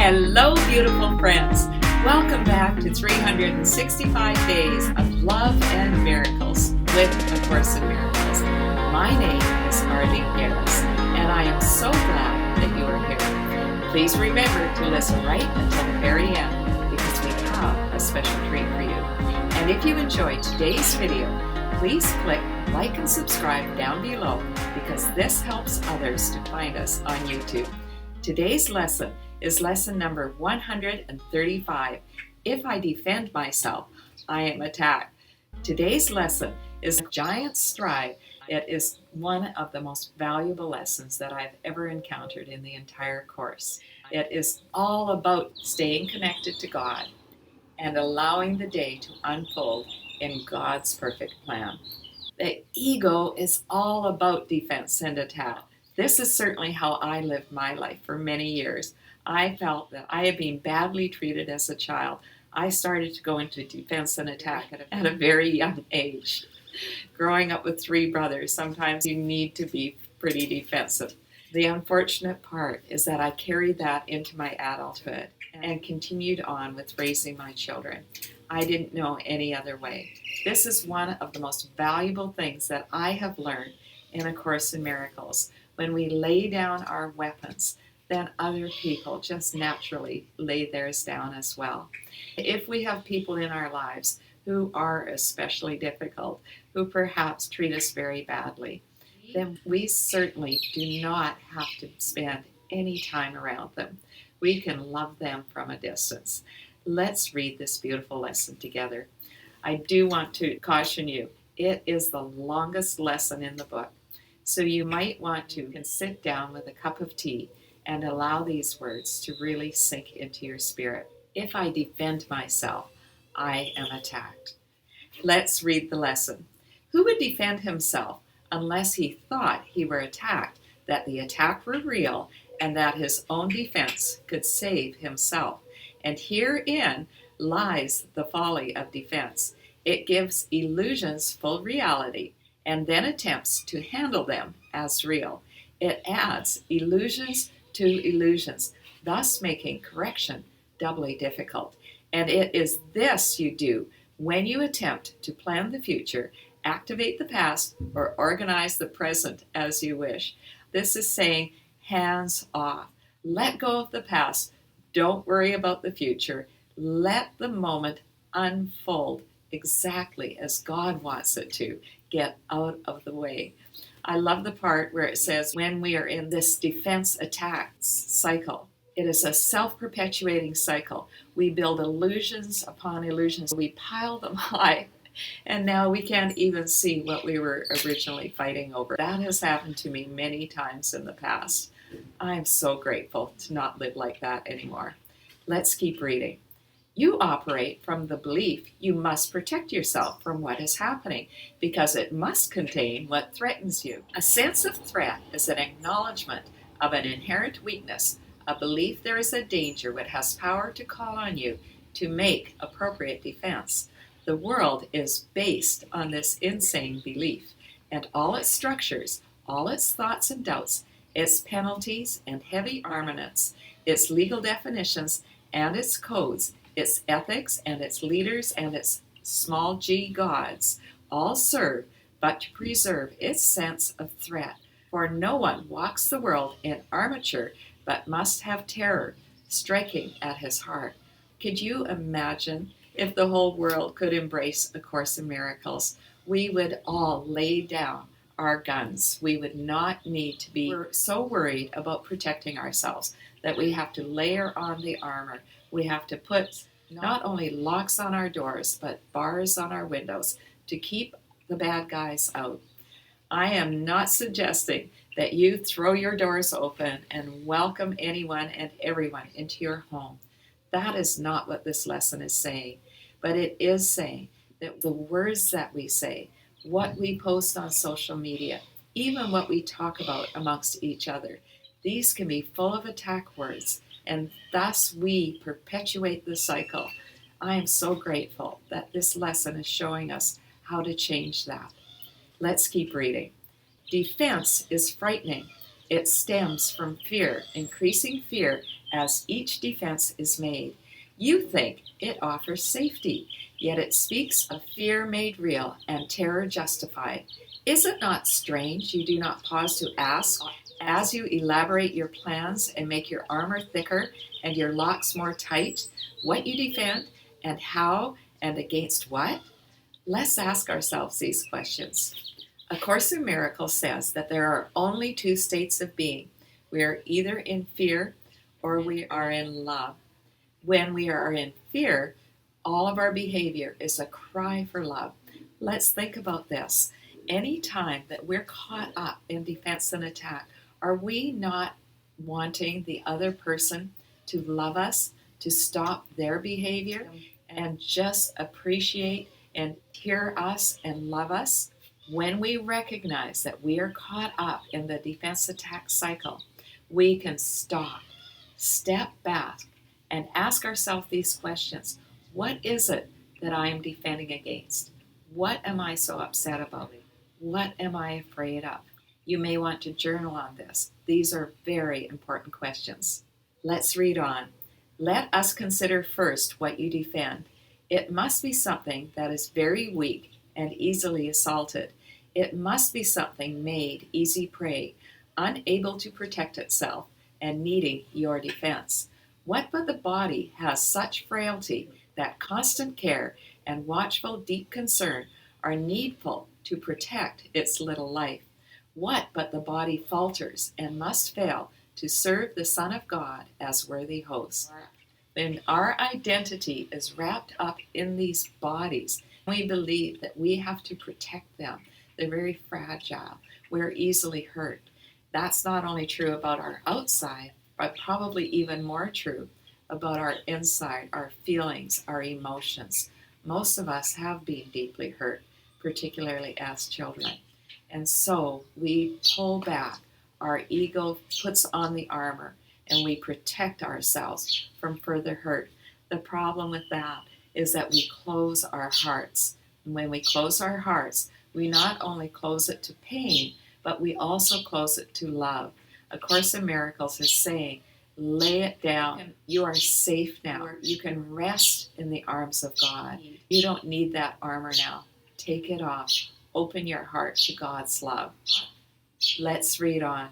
Hello, beautiful friends. Welcome back to 365 Days of Love and Miracles with A Course in Miracles. My name is Arlene Geres, and I am so glad that you are here. Please remember to listen right until the very end, because we have a special treat for you. And if you enjoyed today's video, please click like and subscribe down below, because this helps others to find us on YouTube. Today's lesson is lesson number 135. If I defend myself, I am attacked. Today's lesson is Giant Stride. It is one of the most valuable lessons that I've ever encountered in the entire course. It is all about staying connected to God and allowing the day to unfold in God's perfect plan. The ego is all about defense and attack. This is certainly how I lived my life for many years. I felt that I had been badly treated as a child. I started to go into defense and attack at a very young age. Growing up with three brothers, sometimes you need to be pretty defensive. The unfortunate part is that I carried that into my adulthood and continued on with raising my children. I didn't know any other way. This is one of the most valuable things that I have learned in A Course in Miracles. When we lay down our weapons, then other people just naturally lay theirs down as well. If we have people in our lives who are especially difficult, who perhaps treat us very badly, then we certainly do not have to spend any time around them. We can love them from a distance. Let's read this beautiful lesson together. I do want to caution you, it is the longest lesson in the book. So you might want to sit down with a cup of tea and allow these words to really sink into your spirit. If I defend myself, I am attacked. Let's read the lesson. Who would defend himself unless he thought he were attacked, that the attack were real, and that his own defense could save himself? And herein lies the folly of defense. It gives illusions full reality and then attempts to handle them as real. It adds illusions to illusions, thus making correction doubly difficult. And it is this you do when you attempt to plan the future, activate the past, or organize the present as you wish. This is saying hands off. Let go of the past. Don't worry about the future. Let the moment unfold exactly as God wants it to. Get out of the way. I love the part where it says when we are in this defense attack cycle, it is a self-perpetuating cycle. We build illusions upon illusions. We pile them high, and now we can't even see what we were originally fighting over. That has happened to me many times in the past. I'm so grateful to not live like that anymore. Let's keep reading. You operate from the belief you must protect yourself from what is happening, because it must contain what threatens you. A sense of threat is an acknowledgement of an inherent weakness, a belief there is a danger which has power to call on you to make appropriate defense. The world is based on this insane belief, and all its structures, all its thoughts and doubts, its penalties and heavy armaments, its legal definitions and its codes, its ethics and its leaders and its small g gods, all serve but to preserve its sense of threat. For no one walks the world in armature, but must have terror striking at his heart. Could you imagine if the whole world could embrace A Course in Miracles? We would all lay down our guns. We would not need to be so worried about protecting ourselves that we have to layer on the armor. We have to put not only locks on our doors, but bars on our windows to keep the bad guys out. I am not suggesting that you throw your doors open and welcome anyone and everyone into your home. That is not what this lesson is saying. But it is saying that the words that we say, what we post on social media, even what we talk about amongst each other, these can be full of attack words, and thus we perpetuate the cycle. I am so grateful that this lesson is showing us how to change that. Let's keep reading. Defense is frightening. It stems from fear, increasing fear, as each defense is made. You think it offers safety, yet it speaks of fear made real and terror justified. Is it not strange you do not pause to ask, as you elaborate your plans and make your armor thicker and your locks more tight, what you defend and how and against what? Let's ask ourselves these questions. A Course in Miracles says that there are only two states of being. We are either in fear or we are in love. When we are in fear, all of our behavior is a cry for love. Let's think about this. Any time that we're caught up in defense and attack, are we not wanting the other person to love us, to stop their behavior, and just appreciate and hear us and love us? When we recognize that we are caught up in the defense attack cycle, we can stop, step back, and ask ourselves these questions. What is it that I am defending against? What am I so upset about? What am I afraid of? You may want to journal on this. These are very important questions. Let's read on. Let us consider first what you defend. It must be something that is very weak and easily assaulted. It must be something made easy prey, unable to protect itself, and needing your defense. What but the body has such frailty that constant care and watchful deep concern are needful to protect its little life? What but the body falters and must fail to serve the Son of God as worthy host? When our identity is wrapped up in these bodies, we believe that we have to protect them. They're very fragile. We're easily hurt. That's not only true about our outside, but probably even more true about our inside, our feelings, our emotions. Most of us have been deeply hurt, particularly as children. And so we pull back. Our ego puts on the armor, and we protect ourselves from further hurt. The problem with that is that we close our hearts. And when we close our hearts, we not only close it to pain, but we also close it to love. A Course in Miracles is saying, lay it down. You are safe now. You can rest in the arms of God. You don't need that armor now. Take it off. Open your heart to God's love. Let's read on.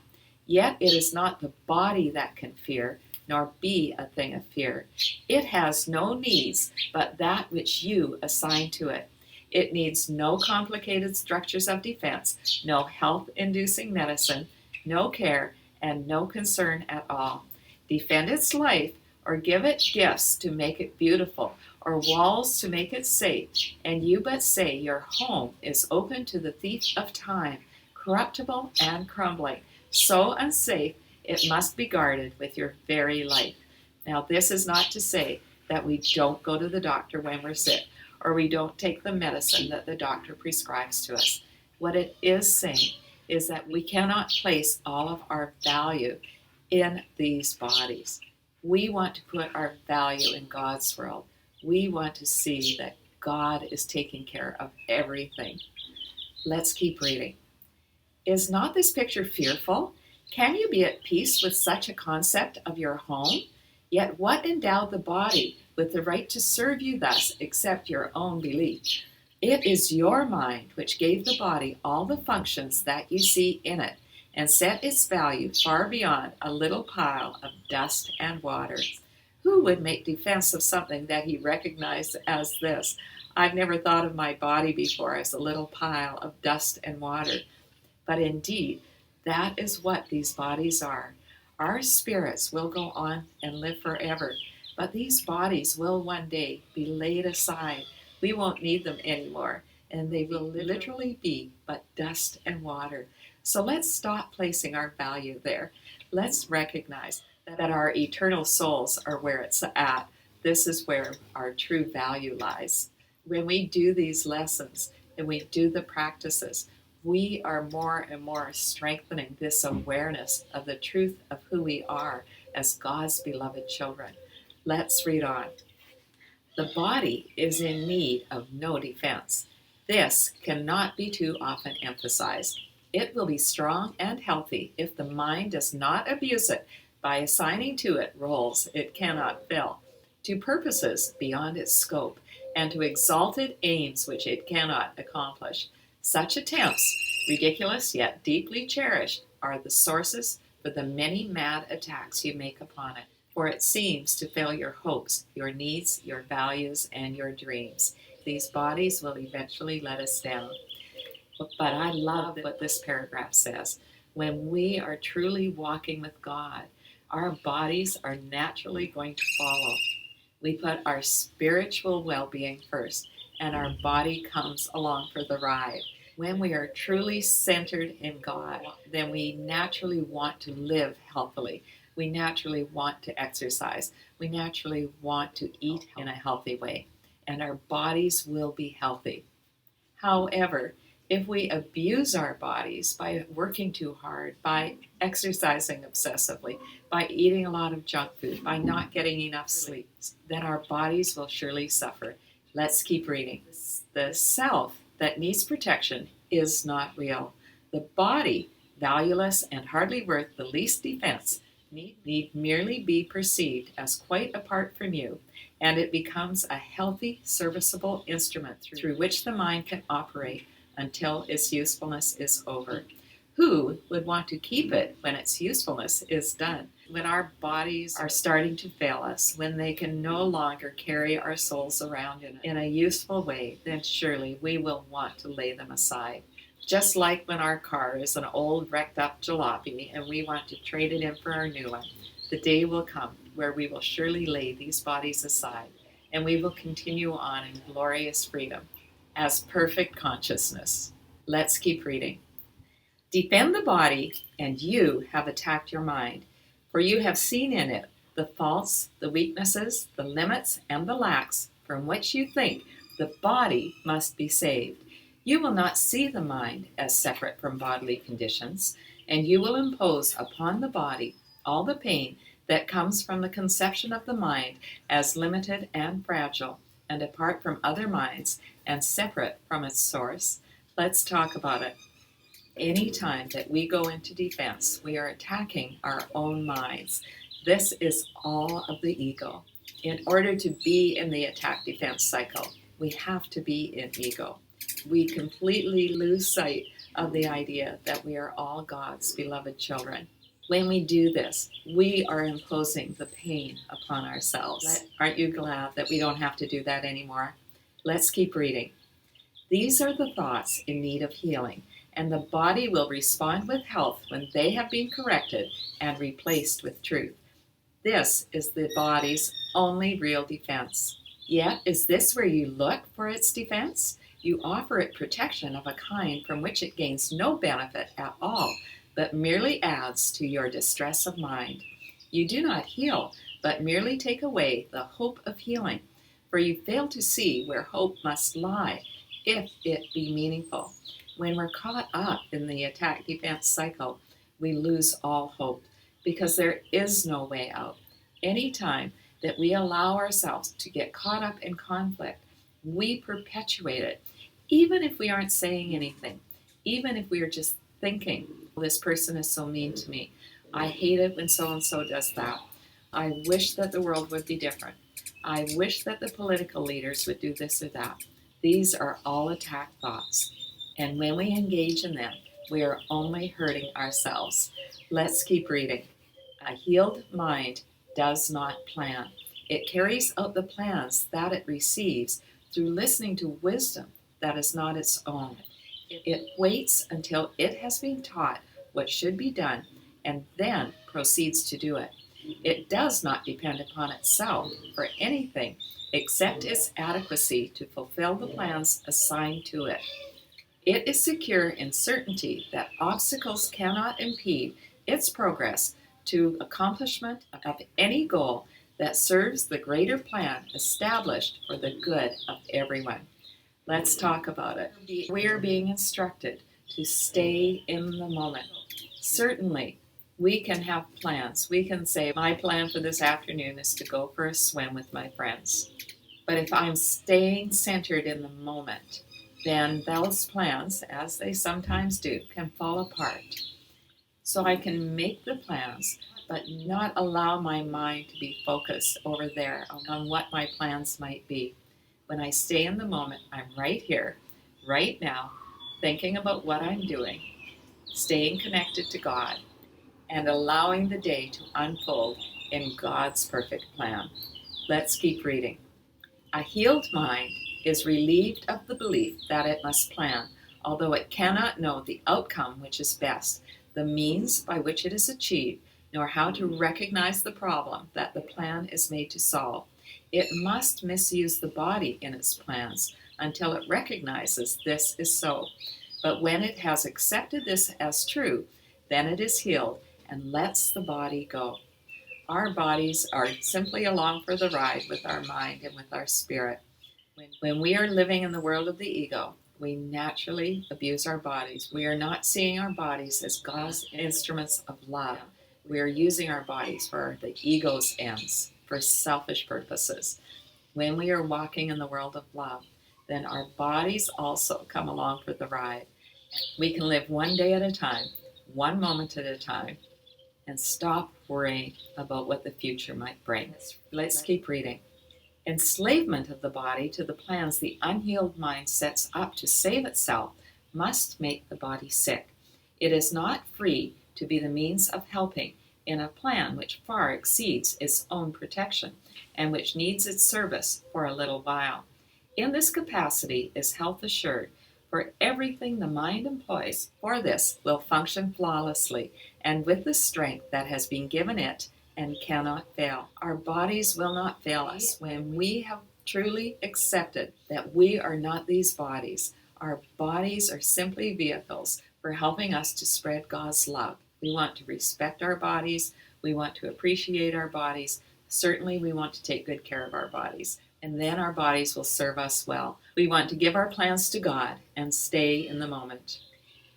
Yet it is not the body that can fear, nor be a thing of fear. It has no needs but that which you assign to it. It needs no complicated structures of defense, no health-inducing medicine, no care, and no concern at all. Defend its life, or give it gifts to make it beautiful, or walls to make it safe, and you but say your home is open to the thief of time, corruptible and crumbling, so unsafe it must be guarded with your very life. Now, this is not to say that we don't go to the doctor when we're sick, or we don't take the medicine that the doctor prescribes to us. What it is saying is that we cannot place all of our value in these bodies. We want to put our value in God's world. We want to see that God is taking care of everything. Let's keep reading. Is not this picture fearful? Can you be at peace with such a concept of your home? Yet what endowed the body with the right to serve you thus except your own belief? It is your mind which gave the body all the functions that you see in it, and set its value far beyond a little pile of dust and water. Who would make defense of something that he recognized as this? I've never thought of my body before as a little pile of dust and water. But indeed, that is what these bodies are. Our spirits will go on and live forever, but these bodies will one day be laid aside. We won't need them anymore, and they will literally be but dust and water. So let's stop placing our value there. Let's recognize that our eternal souls are where it's at. This is where our true value lies. When we do these lessons and we do the practices, we are more and more strengthening this awareness of the truth of who we are as God's beloved children. Let's read on. The body is in need of no defense. This cannot be too often emphasized. It will be strong and healthy if the mind does not abuse it by assigning to it roles it cannot fill, to purposes beyond its scope, and to exalted aims which it cannot accomplish. Such attempts, ridiculous yet deeply cherished, are the sources for the many mad attacks you make upon it, for it seems to fail your hopes, your needs, your values, and your dreams. These bodies will eventually let us down. But I love what this paragraph says. When we are truly walking with God, our bodies are naturally going to follow. We put our spiritual well-being first, and our body comes along for the ride. When we are truly centered in God, then we naturally want to live healthily. We naturally want to exercise. We naturally want to eat in a healthy way, and our bodies will be healthy. However, if we abuse our bodies by working too hard, by exercising obsessively, by eating a lot of junk food, by not getting enough sleep, then our bodies will surely suffer. Let's keep reading. The self that needs protection is not real. The body, valueless and hardly worth the least defense, need merely be perceived as quite apart from you, and it becomes a healthy, serviceable instrument through which the mind can operate until its usefulness is over. Who would want to keep it when its usefulness is done? When our bodies are starting to fail us, when they can no longer carry our souls around in a useful way, then surely we will want to lay them aside. Just like when our car is an old wrecked up jalopy and we want to trade it in for our new one, the day will come where we will surely lay these bodies aside and we will continue on in glorious freedom as perfect consciousness. Let's keep reading. Defend the body, and you have attacked your mind, for you have seen in it the faults, the weaknesses, the limits, and the lacks from which you think the body must be saved. You will not see the mind as separate from bodily conditions, and you will impose upon the body all the pain that comes from the conception of the mind as limited and fragile, and apart from other minds, and separate from its source. Let's talk about it. Any time that we go into defense, we are attacking our own minds. This is all of the ego. In order to be in the attack-defense cycle, we have to be in ego. We completely lose sight of the idea that we are all God's beloved children. When we do this, we are imposing the pain upon ourselves. Aren't you glad that we don't have to do that anymore? Let's keep reading. These are the thoughts in need of healing, and the body will respond with health when they have been corrected and replaced with truth. This is the body's only real defense. Yet, is this where you look for its defense? You offer it protection of a kind from which it gains no benefit at all, but merely adds to your distress of mind. You do not heal, but merely take away the hope of healing, for you fail to see where hope must lie, if it be meaningful. When we're caught up in the attack-defense cycle, we lose all hope, because there is no way out. Any time that we allow ourselves to get caught up in conflict, we perpetuate it, even if we aren't saying anything, even if we are just thinking, this person is so mean to me. I hate it when so-and-so does that. I wish that the world would be different. I wish that the political leaders would do this or that. These are all attack thoughts. And when we engage in them, we are only hurting ourselves. Let's keep reading. A healed mind does not plan. It carries out the plans that it receives through listening to wisdom that is not its own. It waits until it has been taught what should be done and then proceeds to do it. It does not depend upon itself for anything except its adequacy to fulfill the plans assigned to it. It is secure in certainty that obstacles cannot impede its progress to accomplishment of any goal that serves the greater plan established for the good of everyone. Let's talk about it. We are being instructed to stay in the moment. Certainly, we can have plans. We can say, my plan for this afternoon is to go for a swim with my friends. But if I'm staying centered in the moment, then those plans, as they sometimes do, can fall apart. so I can make the plans, but not allow my mind to be focused over there on what my plans might be. When I stay in the moment, I'm right here, right now, thinking about what I'm doing, staying connected to God, and allowing the day to unfold in God's perfect plan. Let's keep reading. A healed mind is relieved of the belief that it must plan, although it cannot know the outcome which is best, the means by which it is achieved, nor how to recognize the problem that the plan is made to solve. It must misuse the body in its plans until it recognizes this is so. But when it has accepted this as true, then it is healed and lets the body go. Our bodies are simply along for the ride with our mind and with our spirit. When we are living in the world of the ego, we naturally abuse our bodies. We are not seeing our bodies as God's instruments of love. We are using our bodies for the ego's ends, for selfish purposes. When we are walking in the world of love, then our bodies also come along for the ride. We can live one day at a time, one moment at a time, and stop worrying about what the future might bring. Let's keep reading. Enslavement of the body to the plans the unhealed mind sets up to save itself must make the body sick. It is not free to be the means of helping in a plan which far exceeds its own protection and which needs its service for a little while. In this capacity is health assured, for everything the mind employs for this will function flawlessly and with the strength that has been given it and cannot fail. Our bodies will not fail us when we have truly accepted that we are not these bodies. Our bodies are simply vehicles for helping us to spread God's love. We want to respect our bodies. We want to appreciate our bodies. Certainly, we want to take good care of our bodies. And then our bodies will serve us well. We want to give our plans to God and stay in the moment.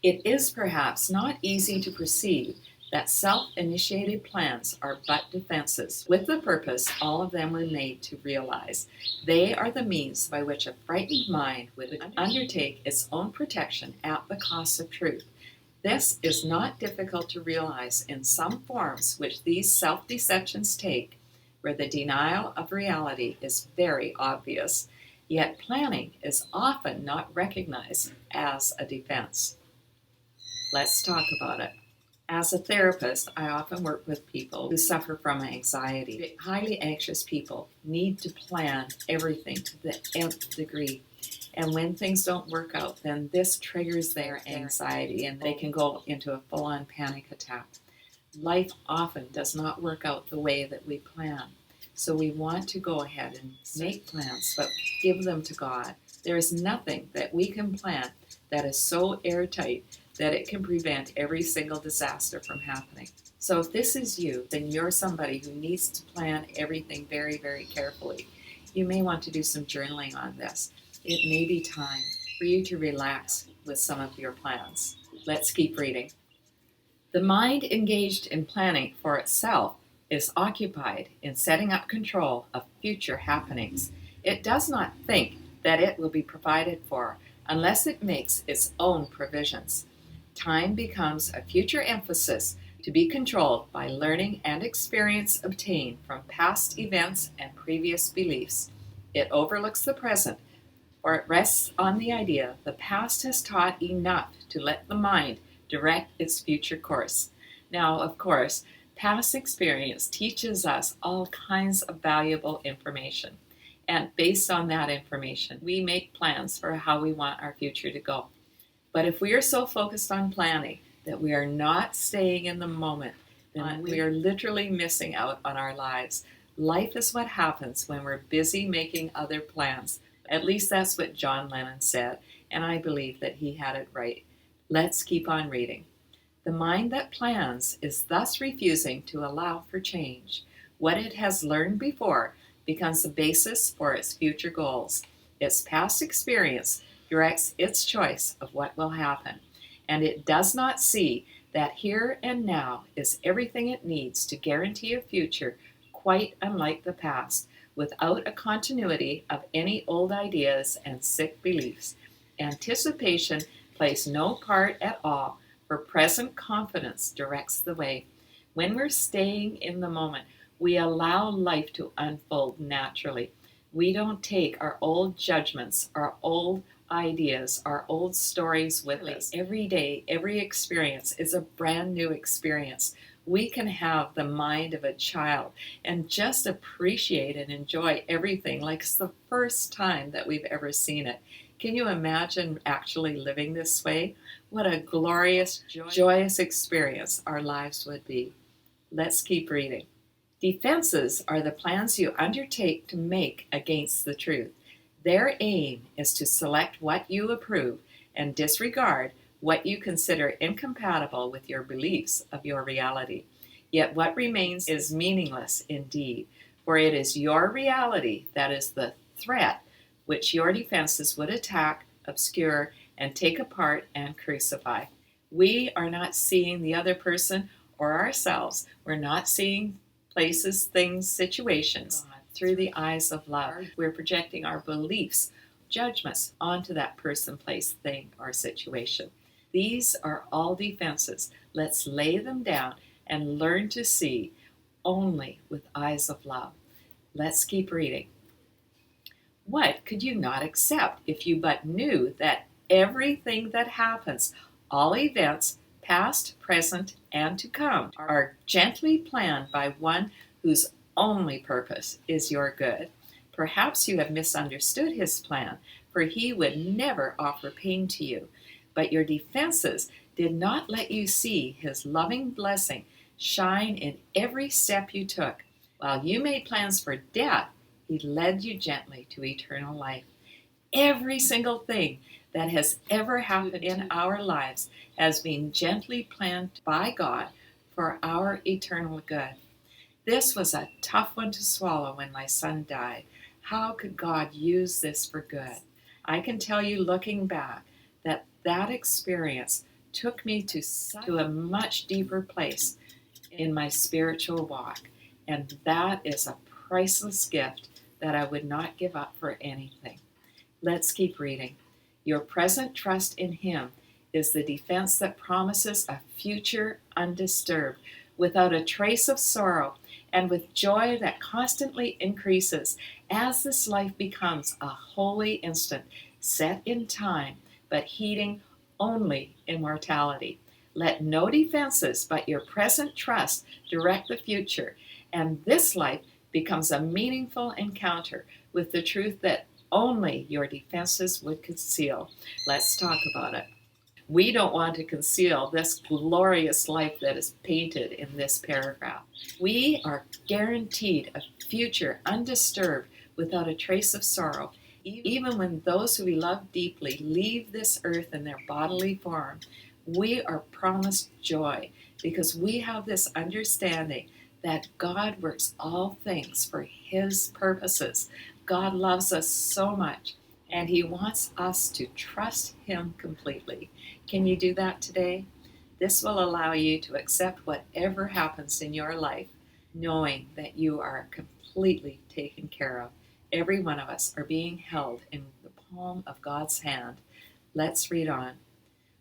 It is perhaps not easy to perceive that self-initiated plans are but defenses, with the purpose all of them were made to realize. They are the means by which a frightened mind would undertake its own protection at the cost of truth. This is not difficult to realize in some forms which these self-deceptions take, where the denial of reality is very obvious, yet planning is often not recognized as a defense. Let's talk about it. As a therapist, I often work with people who suffer from anxiety. Highly anxious people need to plan everything to the nth degree. And when things don't work out, then this triggers their anxiety and they can go into a full-on panic attack. Life often does not work out the way that we plan. So we want to go ahead and make plans, but give them to God. There is nothing that we can plan that is so airtight that it can prevent every single disaster from happening. So if this is you, then you're somebody who needs to plan everything very, very carefully. You may want to do some journaling on this. It may be time for you to relax with some of your plans. Let's keep reading. The mind engaged in planning for itself is occupied in setting up control of future happenings. It does not think that it will be provided for unless it makes its own provisions. Time becomes a future emphasis to be controlled by learning and experience obtained from past events and previous beliefs. It overlooks the present, for it rests on the idea the past has taught enough to let the mind direct its future course. Now, of course, past experience teaches us all kinds of valuable information. And based on that information, we make plans for how we want our future to go. But if we are so focused on planning that we are not staying in the moment, then we are literally missing out on our lives. Life is what happens when we're busy making other plans. At least that's what John Lennon said, and I believe that he had it right. Let's keep on reading. The mind that plans is thus refusing to allow for change. What it has learned before becomes the basis for its future goals. Its past experience directs its choice of what will happen, and it does not see that here and now is everything it needs to guarantee a future quite unlike the past, without a continuity of any old ideas and sick beliefs. Anticipation plays no part at all, for present confidence directs the way. When we're staying in the moment, we allow life to unfold naturally. We don't take our old judgments, our old ideas, our old stories with us. Every day, every experience is a brand new experience. We can have the mind of a child and just appreciate and enjoy everything like it's the first time that we've ever seen it. Can you imagine actually living this way? What a glorious, joyous experience our lives would be. Let's keep reading. Defenses are the plans you undertake to make against the truth. Their aim is to select what you approve and disregard what you consider incompatible with your beliefs of your reality. Yet what remains is meaningless indeed, for it is your reality that is the threat which your defenses would attack, obscure, and take apart and crucify. We are not seeing the other person or ourselves. We're not seeing places, things, situations through the eyes of love. We're projecting our beliefs, judgments onto that person, place, thing, or situation. These are all defenses. Let's lay them down and learn to see only with eyes of love. Let's keep reading. What could you not accept if you but knew that everything that happens, all events, past, present, and to come, are gently planned by one whose only purpose is your good? Perhaps you have misunderstood his plan, for he would never offer pain to you. But your defenses did not let you see his loving blessing shine in every step you took. While you made plans for death, he led you gently to eternal life. Every single thing that has ever happened in our lives has been gently planned by God for our eternal good. This was a tough one to swallow when my son died. How could God use this for good? I can tell you, looking back, that experience took me to a much deeper place in my spiritual walk, and that is a priceless gift that I would not give up for anything. Let's keep reading. Your present trust in him is the defense that promises a future undisturbed, without a trace of sorrow, and with joy that constantly increases as this life becomes a holy instant, set in time, but heeding only immortality. Let no defenses but your present trust direct the future, and this life becomes a meaningful encounter with the truth that only your defenses would conceal. Let's talk about it. We don't want to conceal this glorious life that is painted in this paragraph. We are guaranteed a future undisturbed without a trace of sorrow, even when those who we love deeply leave this earth in their bodily form. We are promised joy because we have this understanding that God works all things for his purposes. God loves us so much, and he wants us to trust him completely. Can you do that today? This will allow you to accept whatever happens in your life, knowing that you are completely taken care of. Every one of us are being held in the palm of God's hand. Let's read on.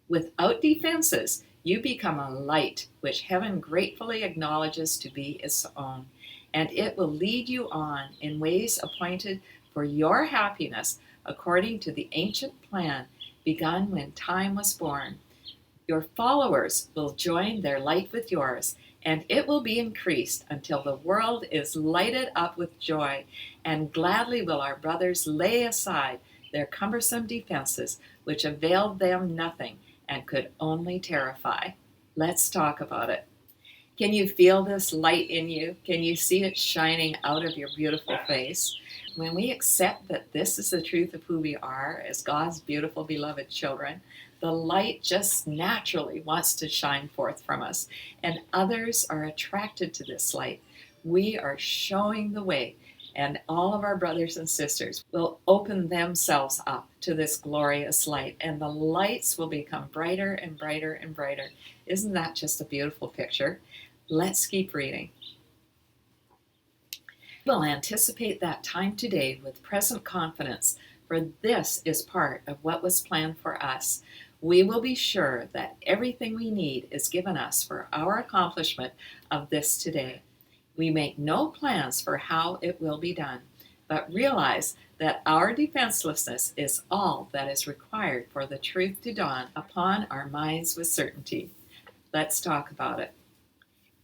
Without defenses, you become a light which heaven gratefully acknowledges to be its own, and it will lead you on in ways appointed for your happiness according to the ancient plan begun when time was born. Your followers will join their light with yours, and it will be increased until the world is lighted up with joy, and gladly will our brothers lay aside their cumbersome defenses, which availed them nothing and could only terrify. Let's talk about it. Can you feel this light in you? Can you see it shining out of your beautiful face? When we accept that this is the truth of who we are as God's beautiful, beloved children, the light just naturally wants to shine forth from us, and others are attracted to this light. We are showing the way, and all of our brothers and sisters will open themselves up to this glorious light, and the lights will become brighter and brighter and brighter. Isn't that just a beautiful picture? Let's keep reading. We'll anticipate that time today with present confidence, for this is part of what was planned for us. we will be sure that everything we need is given us for our accomplishment of this today. We make no plans for how it will be done, but realize that our defenselessness is all that is required for the truth to dawn upon our minds with certainty. Let's talk about it.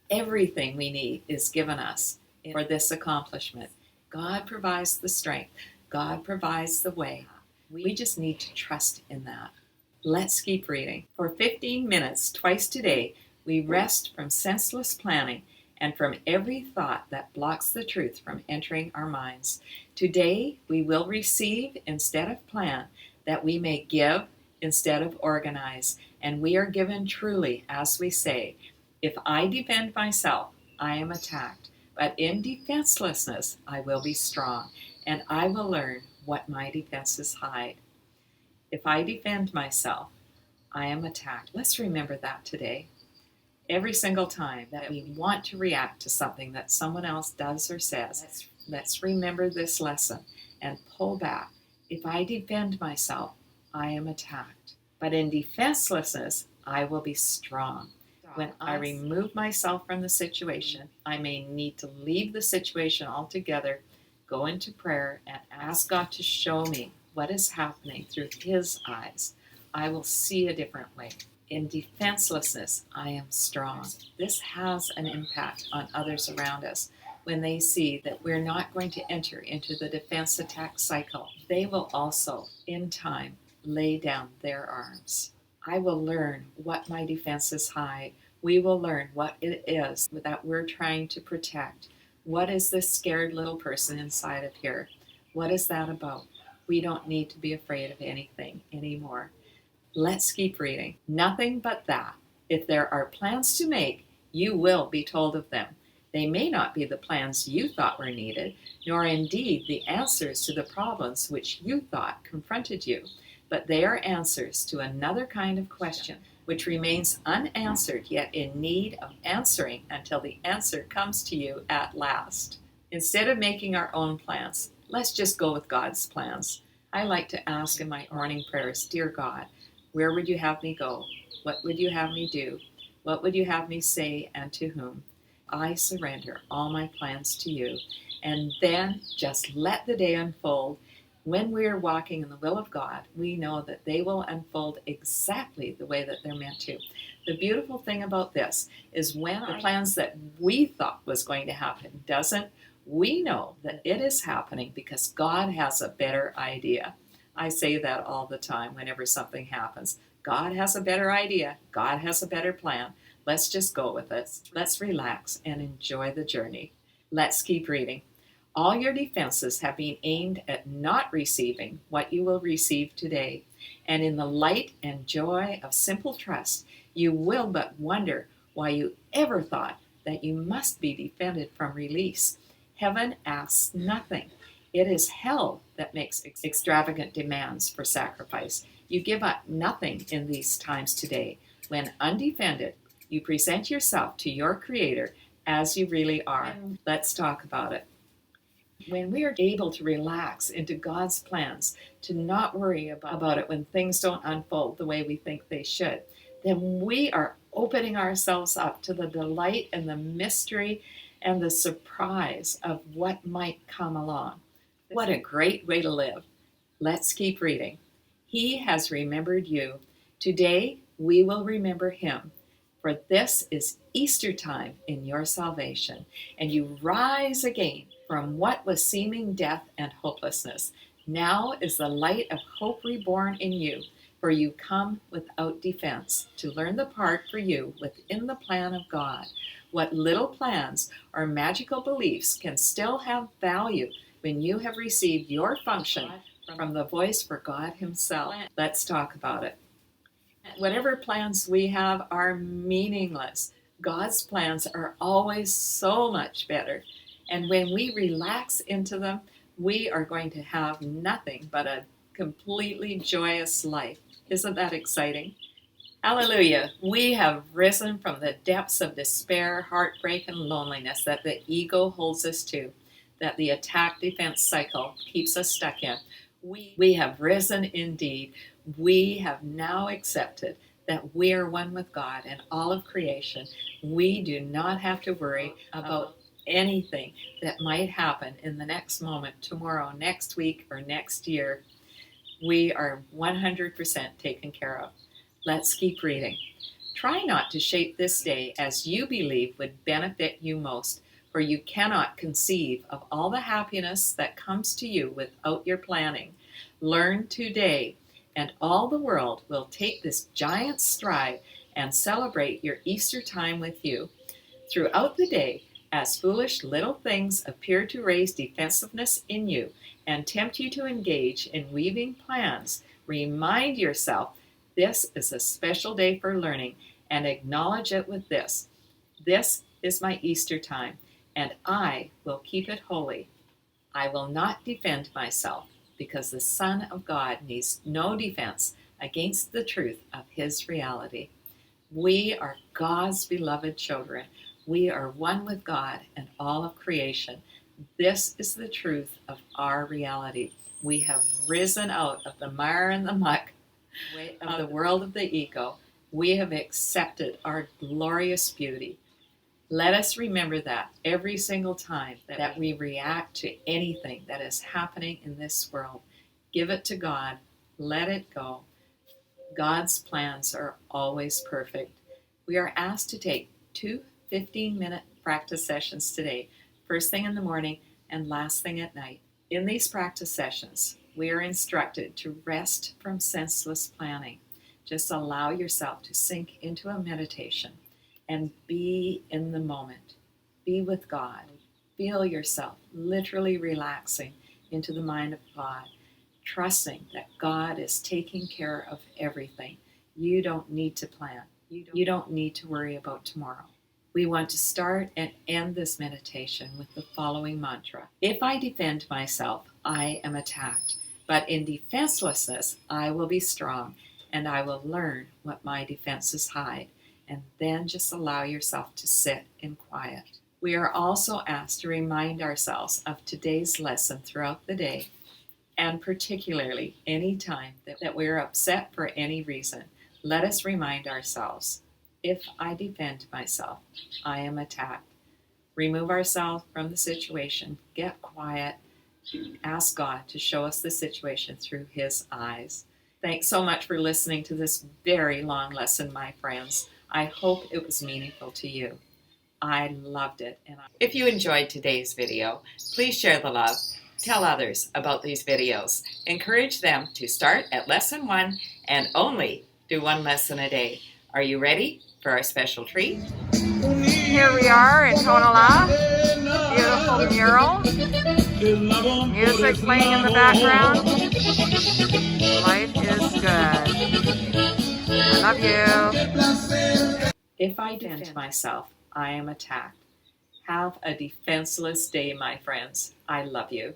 Everything we need is given us for this accomplishment. God provides the strength. God provides the way. We just need to trust in that. Let's keep reading. For 15 minutes twice today, we rest from senseless planning and from every thought that blocks the truth from entering our minds. Today, we will receive instead of plan, that we may give instead of organize, and we are given truly, as we say, if I defend myself, I am attacked, but in defenselessness I will be strong, and I will learn what my defenses hide. If I defend myself, I am attacked. Let's remember that today. Every single time that we want to react to something that someone else does or says, let's remember this lesson and pull back. If I defend myself, I am attacked. But in defenselessness, I will be strong. When I remove myself from the situation, I may need to leave the situation altogether, go into prayer, and ask God to show me what is happening through His eyes. I will see a different way. In defenselessness, I am strong. This has an impact on others around us. When they see that we're not going to enter into the defense attack cycle, they will also, in time, lay down their arms. I will learn what my defenses hide. We will learn what it is that we're trying to protect. What is this scared little person inside of here? What is that about? We don't need to be afraid of anything anymore. Let's keep reading. Nothing but that. If there are plans to make, you will be told of them. They may not be the plans you thought were needed, nor indeed the answers to the problems which you thought confronted you, but they are answers to another kind of question, which remains unanswered yet in need of answering until the answer comes to you at last. Instead of making our own plans, let's just go with God's plans. I like to ask in my morning prayers, Dear God, where would you have me go? What would you have me do? What would you have me say and to whom? I surrender all my plans to you, and then just let the day unfold. When we are walking in the will of God, we know that they will unfold exactly the way that they're meant to. The beautiful thing about this is when the plans that we thought was going to happen doesn't, we know that it is happening because God has a better idea. I say that all the time whenever something happens. God has a better idea. God has a better plan. Let's just go with it. Let's relax and enjoy the journey. Let's keep reading. All your defenses have been aimed at not receiving what you will receive today. And in the light and joy of simple trust, you will but wonder why you ever thought that you must be defended from release. Heaven asks nothing. It is hell that makes extravagant demands for sacrifice. You give up nothing in these times today. When undefended, you present yourself to your Creator as you really are. Let's talk about it. When we are able to relax into God's plans, to not worry about it when things don't unfold the way we think they should, then we are opening ourselves up to the delight and the mystery and the surprise of what might come along. What a great way to live. Let's keep reading. He has remembered you. Today we will remember Him. For this is Easter time in your salvation, and you rise again from what was seeming death and hopelessness. Now is the light of hope reborn in you, for you come without defense to learn the part for you within the plan of God. What little plans or magical beliefs can still have value when you have received your function from the voice for God Himself. Let's talk about it. Whatever plans we have are meaningless. God's plans are always so much better. And when we relax into them, we are going to have nothing but a completely joyous life. Isn't that exciting? Hallelujah. We have risen from the depths of despair, heartbreak, and loneliness that the ego holds us to, that the attack-defense cycle keeps us stuck in. We have risen indeed. We have now accepted that we are one with God and all of creation. We do not have to worry about anything that might happen in the next moment, tomorrow, next week, or next year. We are 100% taken care of. Let's keep reading. Try not to shape this day as you believe would benefit you most, for you cannot conceive of all the happiness that comes to you without your planning. Learn today, and all the world will take this giant stride and celebrate your Easter time with you. Throughout the day, as foolish little things appear to raise defensiveness in you and tempt you to engage in weaving plans, remind yourself this is a special day for learning, and acknowledge it with this. This is my Easter time, and I will keep it holy. I will not defend myself, because the Son of God needs no defense against the truth of his reality. We are God's beloved children. We are one with God and all of creation. This is the truth of our reality. We have risen out of the mire and the muck of the world of the ego. We have accepted our glorious beauty. Let us remember that every single time that we react to anything that is happening in this world. Give it to God. Let it go. God's plans are always perfect. We are asked to take 2 15-minute practice sessions today, first thing in the morning and last thing at night. In these practice sessions, we are instructed to rest from senseless planning. Just allow yourself to sink into a meditation and be in the moment. Be with God. Feel yourself literally relaxing into the mind of God, trusting that God is taking care of everything. You don't need to plan. You don't need to worry about tomorrow. We want to start and end this meditation with the following mantra. If I defend myself, I am attacked. But in defenselessness, I will be strong, and I will learn what my defenses hide. And then just allow yourself to sit in quiet. We are also asked to remind ourselves of today's lesson throughout the day, and particularly any time that we are upset for any reason. Let us remind ourselves, if I defend myself, I am attacked. Remove ourselves from the situation, get quiet, ask God to show us the situation through his eyes. Thanks so much for listening to this very long lesson, my friends. I hope it was meaningful to you. I loved it. If you enjoyed today's video, please share the love. Tell others about these videos. Encourage them to start at lesson 1 and only do 1 lesson a day. Are you ready for our special treat? Here we are in Tonala. Beautiful mural. Music playing in the background. Life is good. I love you. If I defend myself, I am attacked. Have a defenseless day, my friends. I love you.